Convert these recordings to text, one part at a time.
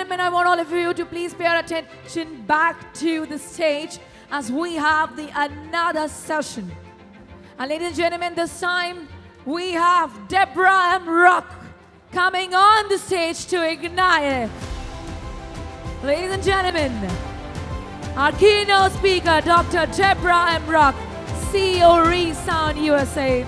gentlemen, I want all of you to please pay attention back to the stage as we have another session. And ladies and gentlemen, this time we have Debra Mrock coming on the stage to ignite. Ladies and gentlemen, our keynote speaker, Dr. Debra Mrock, CEO Resound USA.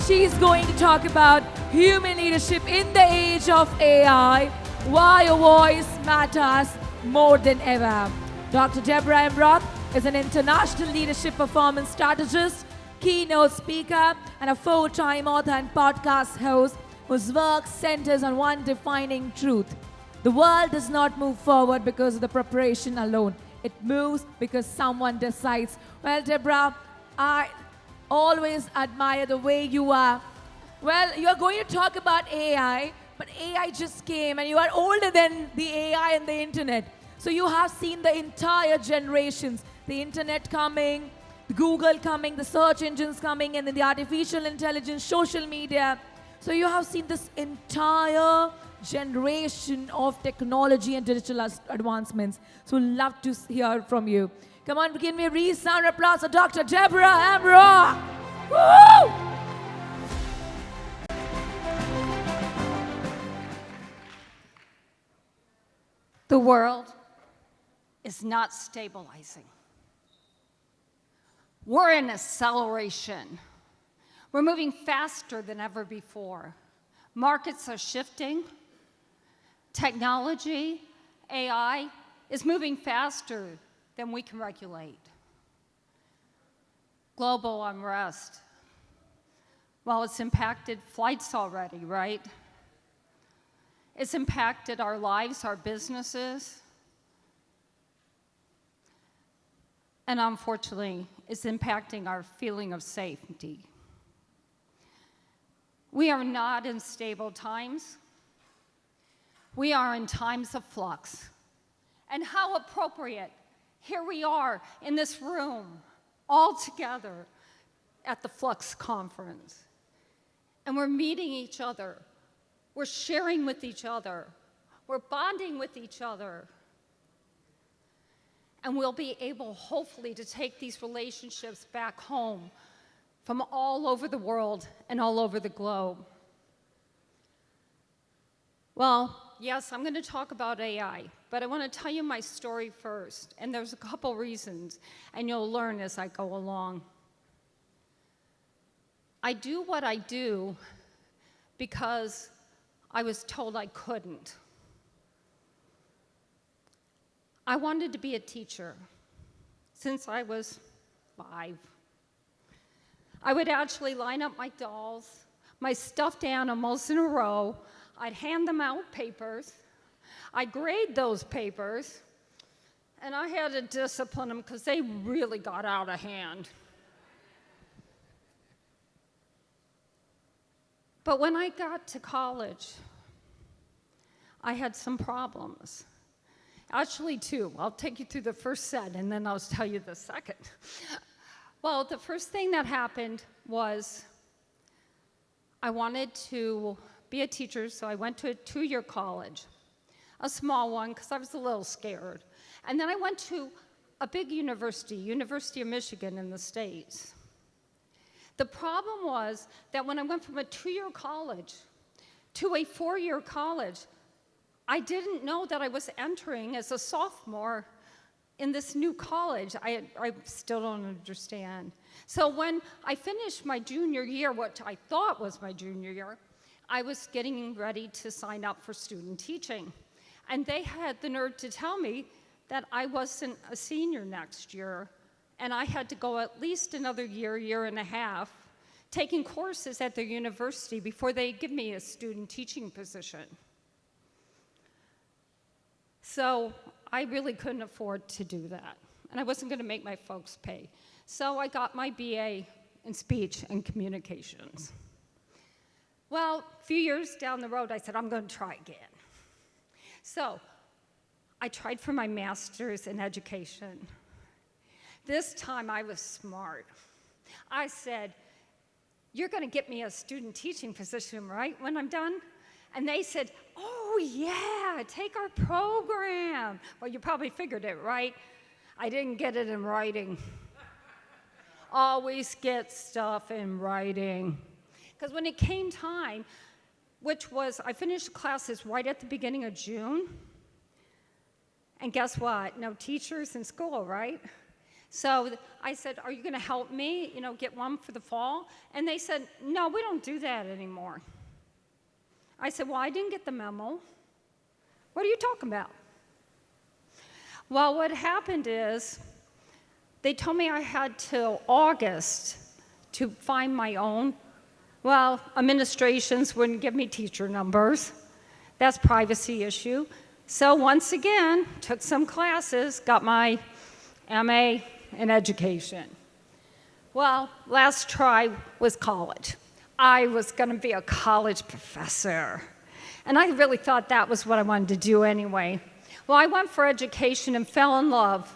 She's going to talk about human leadership in the age of AI, why your voice matters more than ever. Dr. Debra Mrock is an international leadership performance strategist, keynote speaker, and a full-time author and podcast host whose work centers on one defining truth. The world does not move forward because of the preparation alone. It moves because someone decides. Well, Debra, I always admire the way you are. Well, you're going to talk about AI, but AI just came and you are older than the AI and the internet. So you have seen the entire generations, the internet coming, Google coming, the search engines coming, and then the artificial intelligence, social media. So you have seen this entire generation of technology and digital advancements. So love to hear from you. Come on, give me a resound applause for Dr. Debra Mrock. Woo! The world is not stabilizing. We're in acceleration. We're moving faster than ever before. Markets are shifting. Technology, AI, is moving faster than we can regulate. Global unrest. Well, it's impacted flights already, right? It's impacted our lives, our businesses. And unfortunately, it's impacting our feeling of safety. We are not in stable times. We are in times of flux. And how appropriate, here we are in this room, all together at the Fluxx Conference. And we're meeting each other. We're sharing with each other. We're bonding with each other. And we'll be able, hopefully, to take these relationships back home from all over the world and all over the globe. Well, yes, I'm going to talk about AI, but I want to tell you my story first. And there's a couple reasons, and you'll learn as I go along. I do what I do because I was told I couldn't. I wanted to be a teacher since I was 5. I would actually line up my dolls, my stuffed animals in a row. I'd hand them out papers. I'd grade those papers, and I had to discipline them because they really got out of hand. But when I got to college, I had some problems. Actually, 2. I'll take you through the first set, and then I'll tell you the second. Well, the first thing that happened was I wanted to be a teacher, so I went to a 2-year college, a small one, because I was a little scared. And then I went to a big university, University of Michigan in the States. The problem was that when I went from a 2-year college to a 4-year college, I didn't know that I was entering as a sophomore in this new college. I still don't understand. So when I finished my junior year, what I thought was my junior year, I was getting ready to sign up for student teaching. And they had the nerve to tell me that I wasn't a senior next year, and I had to go at least another year, year and a half, taking courses at their university before they give me a student teaching position. So I really couldn't afford to do that, and I wasn't going to make my folks pay. So I got my BA in speech and communications. Well, a few years down the road, I said, I'm going to try again. So I tried for my master's in education. This time I was smart. I said, you're going to get me a student teaching position, right, when I'm done? And they said, oh, yeah, take our program. Well, you probably figured it, right? I didn't get it in writing. Always get stuff in writing. Because when it came time, which was, I finished classes right at the beginning of June. And guess what? No teachers in school, right? So I said, are you going to help me, get one for the fall? And they said, no, we don't do that anymore. I said, well, I didn't get the memo. What are you talking about? Well, what happened is they told me I had till August to find my own. Well, administrations wouldn't give me teacher numbers. That's a privacy issue. So once again, took some classes, got my MA in education. Well, last try was college. I was going to be a college professor. And I really thought that was what I wanted to do anyway. Well, I went for education and fell in love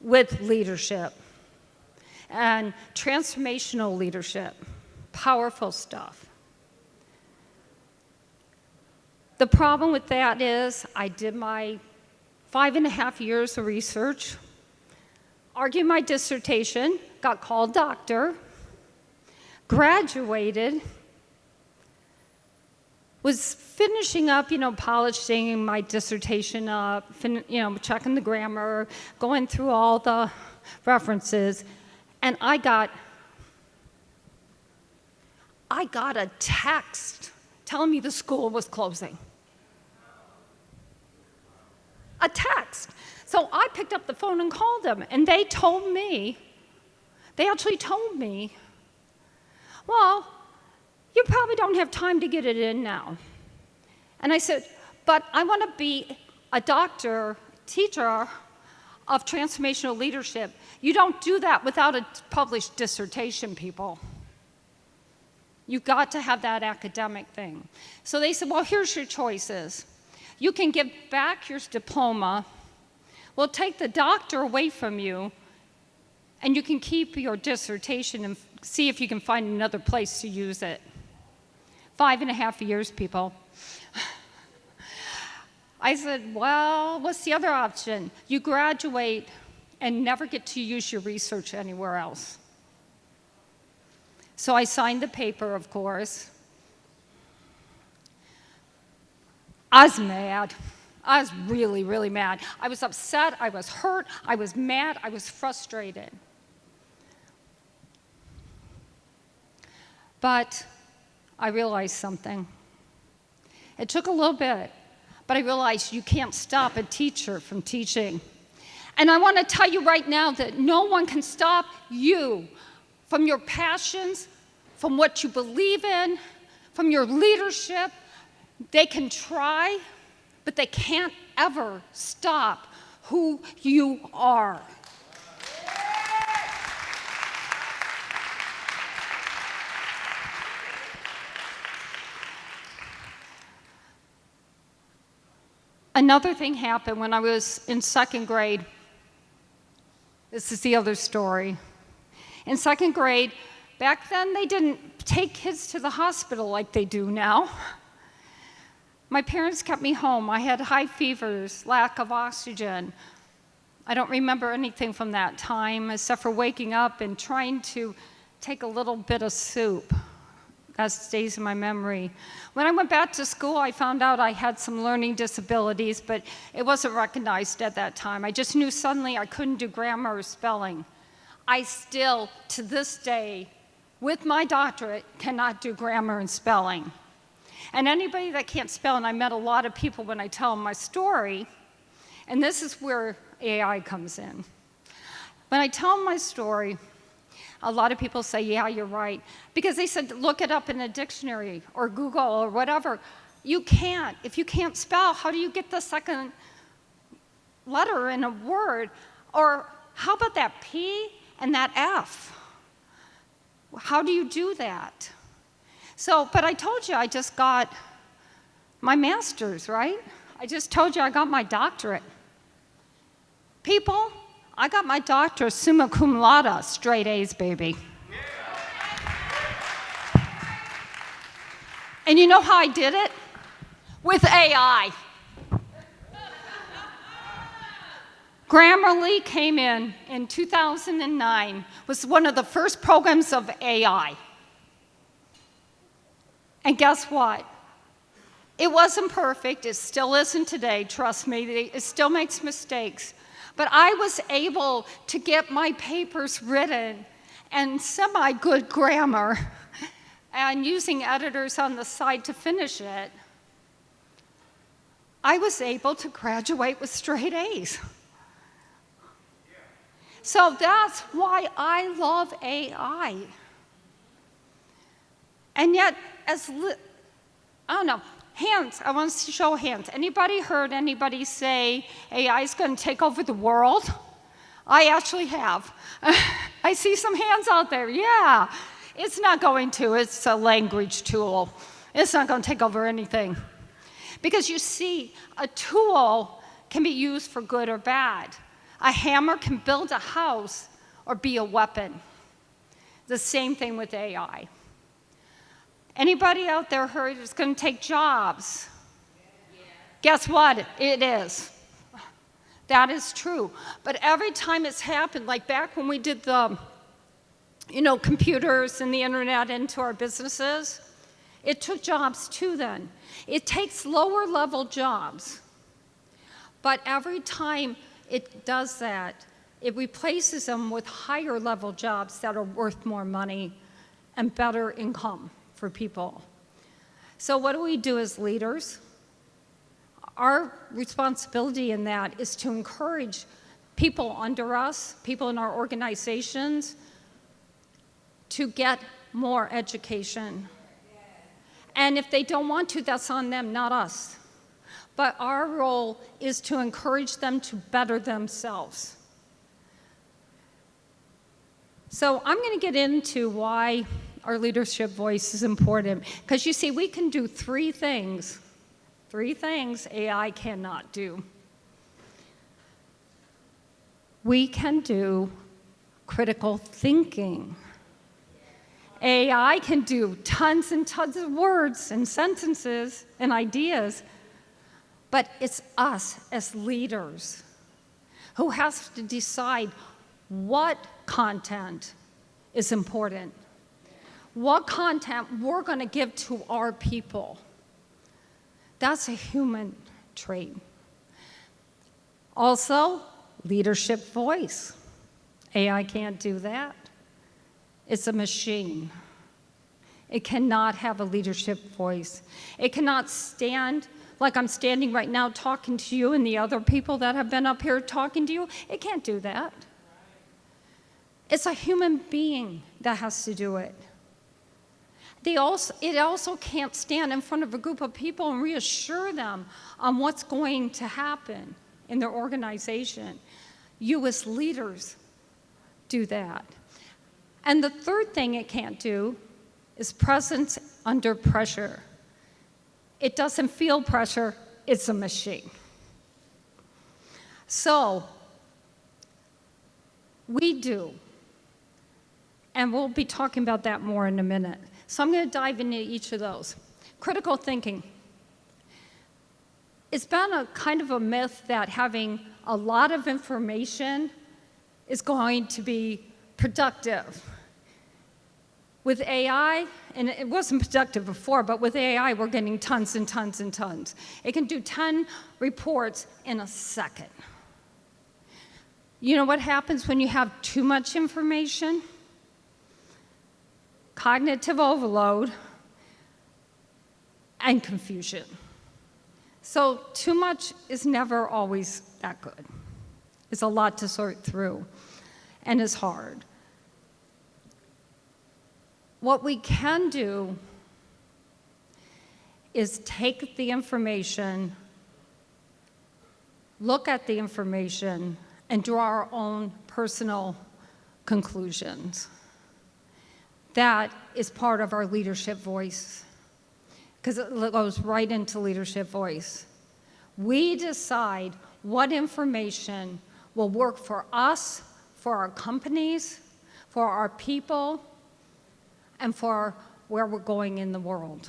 with leadership and transformational leadership. Powerful stuff. The problem with that is I did my 5.5 years of research, argued my dissertation, got called doctor, graduated, was finishing up, polishing my dissertation up, checking the grammar, going through all the references, and I got a text telling me the school was closing. A text. So I picked up the phone and called them, and they actually told me, well, you probably don't have time to get it in now. And I said, but I want to be a teacher of transformational leadership. You don't do that without a published dissertation, people. You've got to have that academic thing. So they said, well, here's your choices. You can give back your diploma. We'll take the doctor away from you, and you can keep your dissertation and see if you can find another place to use it. 5.5 years, people. I said, well, what's the other option? You graduate and never get to use your research anywhere else. So I signed the paper, of course. I was mad. I was really, really mad. I was upset, I was hurt, I was mad, I was frustrated. But I realized something. It took a little bit, but I realized you can't stop a teacher from teaching. And I want to tell you right now that no one can stop you from your passions, from what you believe in, from your leadership. They can try, but they can't ever stop who you are. Another thing happened when I was in 2nd grade. This is the other story. In 2nd grade, back then they didn't take kids to the hospital like they do now. My parents kept me home. I had high fevers, lack of oxygen. I don't remember anything from that time except for waking up and trying to take a little bit of soup. That stays in my memory. When I went back to school, I found out I had some learning disabilities, but it wasn't recognized at that time. I just knew suddenly I couldn't do grammar or spelling. I still, to this day, with my doctorate, cannot do grammar and spelling. And anybody that can't spell, and I met a lot of people when I tell them my story, and this is where AI comes in. When I tell them my story, a lot of people say, yeah, you're right. Because they said, look it up in a dictionary or Google or whatever. You can't. If you can't spell, how do you get the second letter in a word? Or how about that P and that F? How do you do that? So, but I told you I just got my master's, right? I just told you I got my doctorate. People, I got my doctorate summa cum laude, straight A's, baby. Yeah. And you know how I did it? with AI. Grammarly came in 2009, was one of the first programs of AI. And guess what? It wasn't perfect, it still isn't today, trust me, it still makes mistakes. But I was able to get my papers written and semi-good grammar and using editors on the side to finish it. I was able to graduate with straight A's. So that's why I love AI. And yet, I don't know, hands, I want to show hands. Anybody heard anybody say AI is going to take over the world? I actually have. I see some hands out there, yeah. It's not going to, it's a language tool. It's not going to take over anything. Because you see, a tool can be used for good or bad. A hammer can build a house or be a weapon. The same thing with AI. Anybody out there heard it's going to take jobs? Yeah. Guess what? It is. That is true. But every time it's happened, like back when we did the, computers and the internet into our businesses, it took jobs too then. It takes lower level jobs. But every time it does that, it replaces them with higher level jobs that are worth more money and better income for people. So what do we do as leaders? Our responsibility in that is to encourage people under us, people in our organizations, to get more education. And if they don't want to, that's on them, not us. But our role is to encourage them to better themselves. So I'm going to get into why our leadership voice is important. Because you see, we can do three things AI cannot do. We can do critical thinking. AI can do tons and tons of words and sentences and ideas. But it's us as leaders who has to decide what content is important, what content we're going to give to our people. That's a human trait. Also, leadership voice. AI can't do that. It's a machine. It cannot have a leadership voice. It cannot stand like I'm standing right now talking to you and the other people that have been up here talking to you. It can't do that. It's a human being that has to do it. It also can't stand in front of a group of people and reassure them on what's going to happen in their organization. You as leaders do that. And the third thing it can't do is presence under pressure. It doesn't feel pressure, it's a machine. So, we do. And we'll be talking about that more in a minute. So I'm going to dive into each of those. Critical thinking. It's been a kind of a myth that having a lot of information is going to be productive. With AI, and it wasn't productive before, but with AI, we're getting tons and tons and tons. It can do 10 reports in a second. You know what happens when you have too much information? Cognitive overload and confusion. So too much is never always that good. It's a lot to sort through, and it's hard. What we can do is take the information, look at the information, and draw our own personal conclusions. That is part of our leadership voice, because it goes right into leadership voice. We decide what information will work for us, for our companies, for our people, and for where we're going in the world.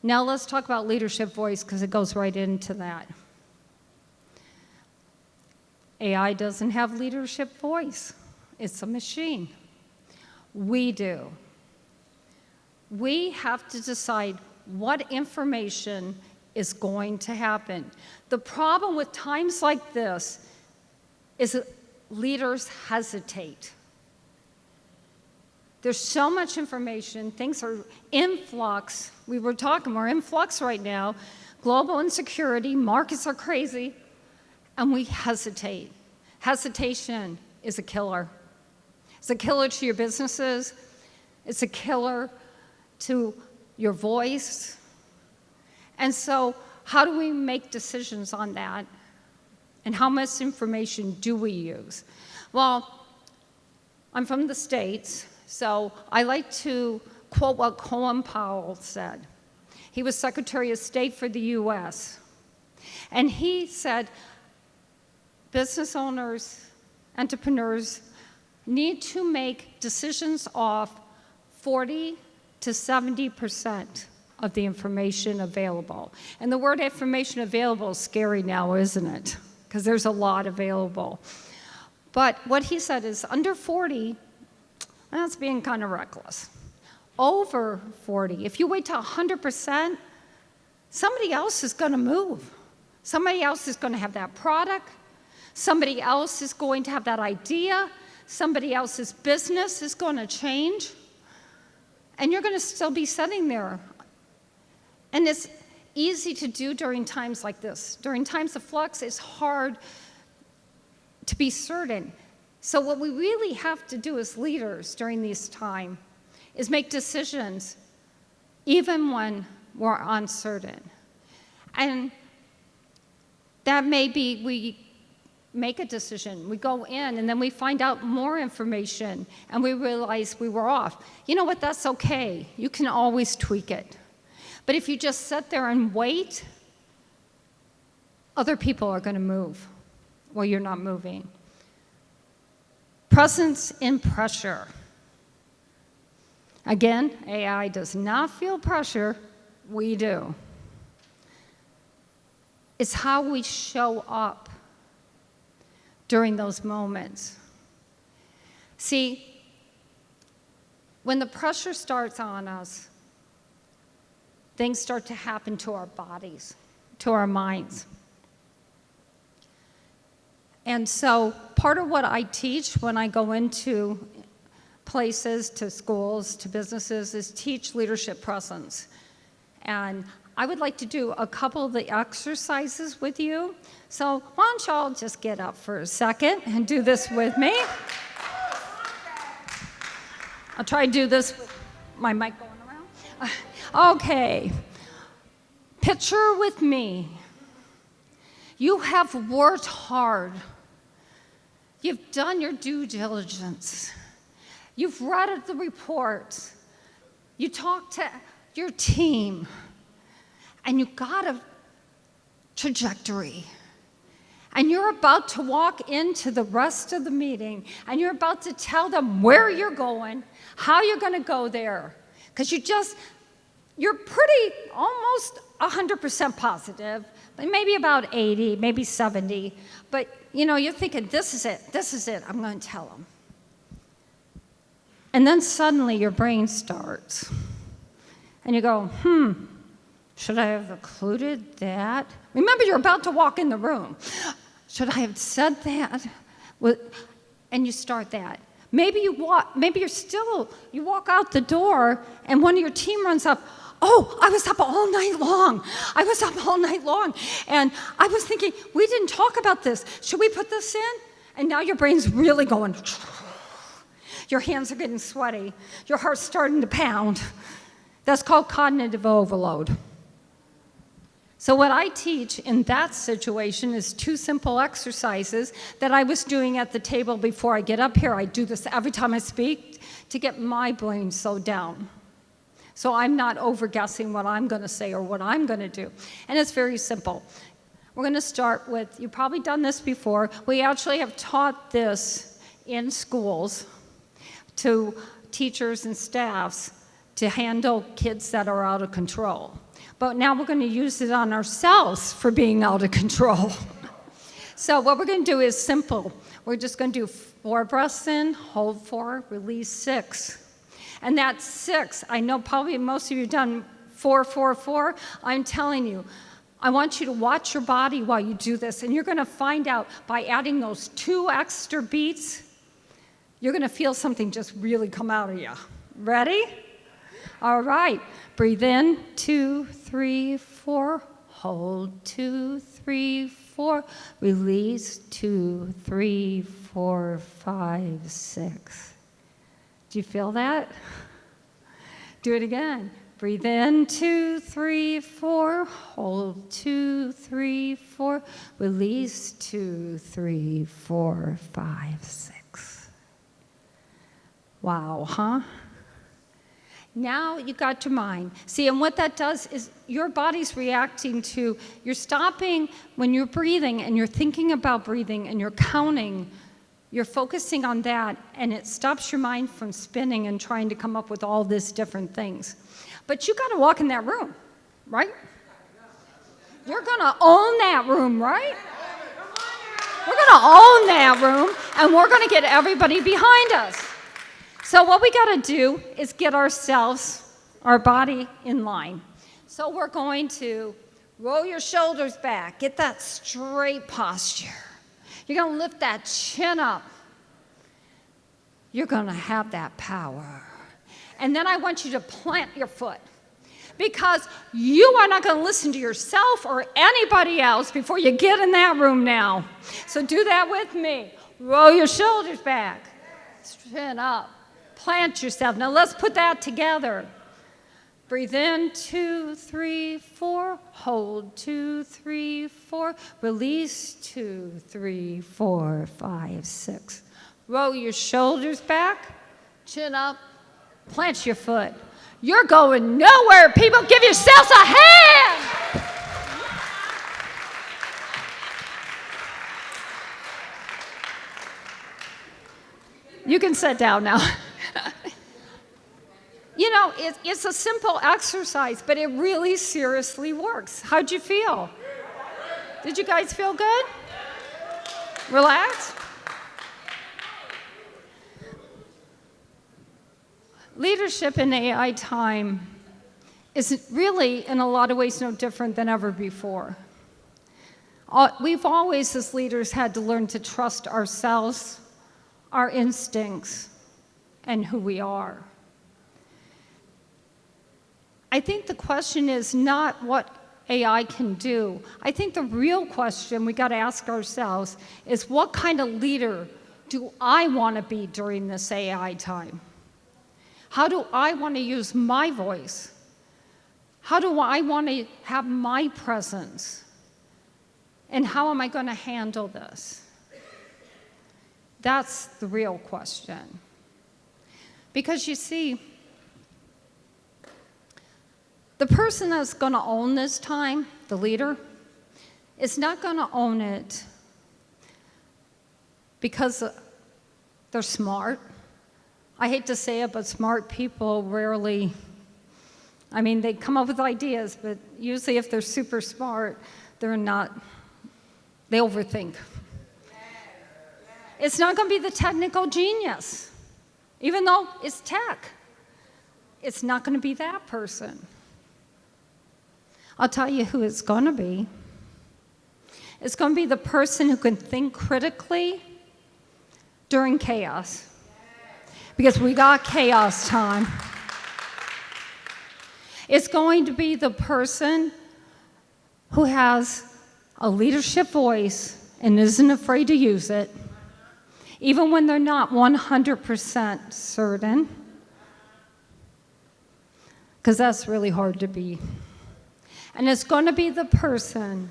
Now let's talk about leadership voice because it goes right into that. AI doesn't have leadership voice. It's a machine. We do. We have to decide what information is going to happen. The problem with times like this is that leaders hesitate. There's so much information, things are in flux. We're in flux right now. Global insecurity, markets are crazy, and we hesitate. Hesitation is a killer. It's a killer to your businesses. It's a killer to your voice. And so how do we make decisions on that? And how much information do we use? Well, I'm from the States, so I like to quote what Colin Powell said. He was Secretary of State for the US. And he said, business owners, entrepreneurs need to make decisions off 40 to 70% of the information available. And the word information available is scary now, isn't it? Because there's a lot available. But what he said is under 40, that's being kind of reckless. Over 40, if you wait to 100%, somebody else is going to move. Somebody else is going to have that product. Somebody else is going to have that idea. Somebody else's business is going to change. And you're going to still be sitting there. And it's easy to do during times like this. During times of flux, it's hard to be certain. So what we really have to do as leaders during this time is make decisions even when we're uncertain. And that may be we make a decision, we go in, and then we find out more information, and we realize we were off. You know what? That's okay. You can always tweak it. But if you just sit there and wait, other people are going to move while you're not moving. Presence in pressure. Again, AI does not feel pressure. We do. It's how we show up during those moments. See, when the pressure starts on us, things start to happen to our bodies, to our minds. And so part of what I teach when I go into places, to schools, to businesses, is teach leadership presence. And I would like to do a couple of the exercises with you. So why don't y'all just get up for a second and do this with me. I'll try to do this with my mic going around. Okay. Picture with me. You have worked hard. You've done your due diligence. You've read the reports. You talked to your team. And you got a trajectory. And you're about to walk into the rest of the meeting, and you're about to tell them where you're going, how you're going to go there. Because you're pretty almost 100% positive, but maybe about 80, maybe 70. But you're thinking, this is it, I'm going to tell them. And then suddenly your brain starts. And you go, should I have included that? Remember, you're about to walk in the room. Should I have said that? And you start that. Maybe you walk out the door, and one of your team runs up. Oh, I was up all night long. And I was thinking, we didn't talk about this. Should we put this in? And now your brain's really going. Your hands are getting sweaty. Your heart's starting to pound. That's called cognitive overload. So what I teach in that situation is 2 simple exercises that I was doing at the table before I get up here. I do this every time I speak to get my brain slowed down. So I'm not over-guessing what I'm going to say or what I'm going to do. And it's very simple. We're going to start with, you've probably done this before. We actually have taught this in schools to teachers and staffs to handle kids that are out of control. but now we're going to use it on ourselves for being out of control. So what we're going to do is simple. We're just going to do 4 breaths in, hold 4, release 6. And that's 6. I know probably most of you have done 4, 4, 4. I'm telling you, I want you to watch your body while you do this, and you're going to find out by adding those 2 extra beats, you're going to feel something just really come out of you. Ready? All right. Breathe in, 2, 3, 4. Hold, 2, 3, 4. Release, 2, 3, 4, 5, 6. Do you feel that? Do it again. Breathe in, 2, 3, 4. Hold, 2, 3, 4. Release, 2, 3, 4, 5, 6. Wow, huh? Now you got your mind. See, and what that does is your body's reacting to, you're stopping when you're breathing and you're thinking about breathing and you're counting, you're focusing on that, and it stops your mind from spinning and trying to come up with all these different things. But you got to walk in that room, right? You're going to own that room, right? We're going to own that room, and we're going to get everybody behind us. So what we got to do is get ourselves, our body in line. So we're going to roll your shoulders back, get that straight posture. You're going to lift that chin up. You're going to have that power. And then I want you to plant your foot, because you are not going to listen to yourself or anybody else before you get in that room now. So do that with me. Roll your shoulders back, chin up. Plant yourself. Now let's put that together. Breathe in, 2, 3, 4. Hold, 2, 3, 4. Release, 2, 3, 4, 5, 6. Roll your shoulders back, chin up, plant your foot. You're going nowhere, people. Give yourselves a hand. You can sit down now. You know, it's a simple exercise, but it really seriously works. How'd you feel? Did you guys feel good? Relaxed? Leadership in AI time is really, in a lot of ways, no different than ever before. We've always, as leaders, had to learn to trust ourselves, our instincts, and who we are. I think the question is not what AI can do. I think the real question we got to ask ourselves is, what kind of leader do I want to be during this AI time? How do I want to use my voice? How do I want to have my presence? And how am I going to handle this? That's the real question. Because you see, the person that's going to own this time, the leader, is not going to own it because they're smart. I hate to say it, but smart people rarely, I mean, they come up with ideas, but usually if they're super smart, they're not, they overthink. It's not going to be the technical genius, even though it's tech. It's not going to be that person. I'll tell you who it's going to be. It's going to be the person who can think critically during chaos. Because we got chaos time. It's going to be the person who has a leadership voice and isn't afraid to use it, even when they're not 100% certain, because that's really hard to be. And it's going to be the person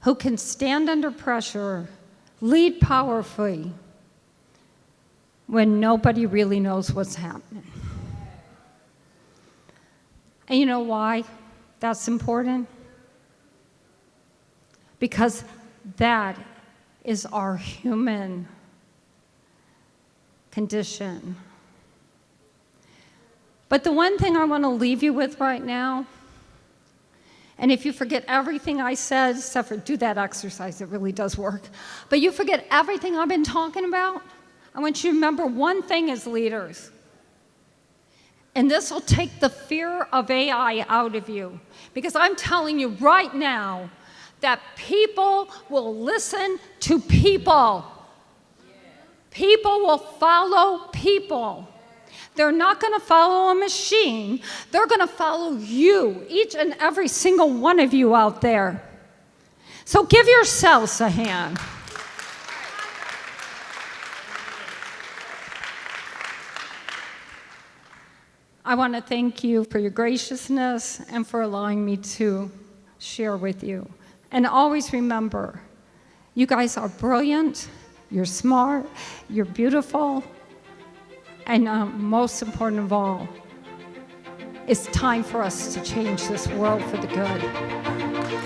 who can stand under pressure, lead powerfully, when nobody really knows what's happening. And you know why that's important? Because that is our human condition. But the one thing I want to leave you with right now, and if you forget everything I said, except for do that exercise, it really does work, but you forget everything I've been talking about, I want you to remember one thing as leaders. And this will take the fear of AI out of you. Because I'm telling you right now that people will listen to people. People will follow people. They're not going to follow a machine. They're going to follow you, each and every single one of you out there. So give yourselves a hand. I want to thank you for your graciousness and for allowing me to share with you. And always remember, you guys are brilliant, you're smart, you're beautiful, and most important of all, it's time for us to change this world for the good.